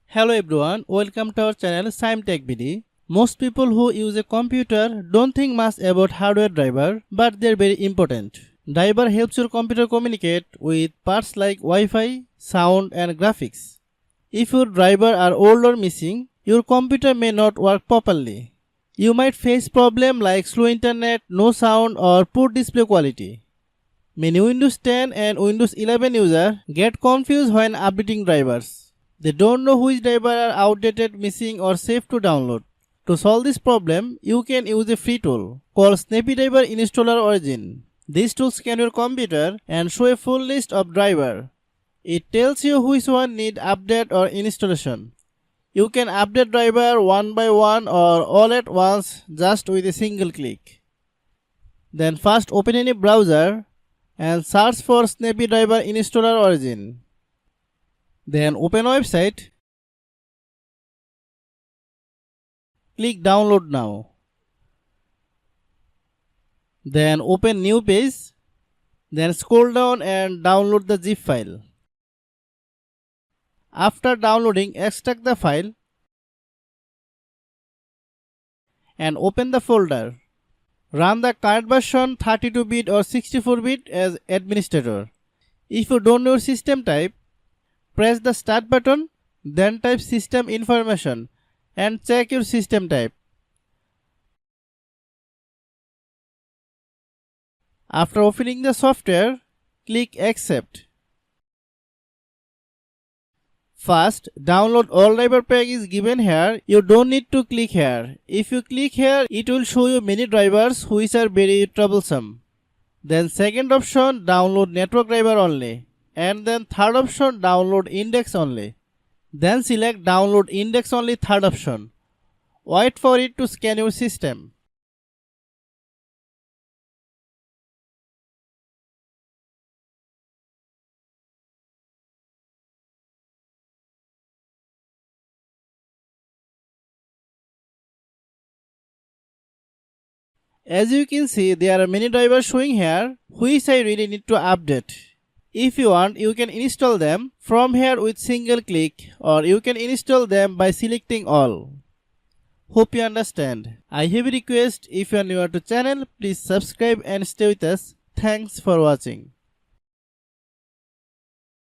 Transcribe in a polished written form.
Hello everyone, welcome to our channel Shaem Tech BD. Most people who use a computer don't think much about hardware driver, but they're very important. Driver helps your computer communicate with parts like Wi-Fi, sound and graphics. If your driver are old or missing, your computer may not work properly. You might face problem like slow internet, no sound or poor display quality. Many Windows 10 and Windows 11 users get confused when updating drivers. They don't know which driver are outdated, missing or safe to download. To solve this problem, you can use a free tool called Snappy Driver Installer Origin. This tool scans your computer and shows a full list of drivers. It tells you which one need update or installation. You can update driver one by one or all at once just with a single click. Then first open any browser and search for Snappy Driver Installer Origin. Then open website. Click download now. Then open new page. Then scroll down and download the zip file. After downloading, extract the file and open the folder. Run the current version 32-bit or 64-bit as administrator. If you don't know your system type, press the start button, then type system information and check your system type. After opening the software, click accept. First, download all driver pack is given here. You don't need to click here. If you click here, it will show you many drivers which are very troublesome. Then second option, download network driver only. And then third option, download index only. Then select download index only, third option. Wait for it to scan your system. As you can see, there are many drivers showing here which I really need to update. If you want, you can install them from here with single click, or you can install them by selecting all. Hope you understand. I have a request, if you are new to channel, please subscribe and stay with us. Thanks for watching.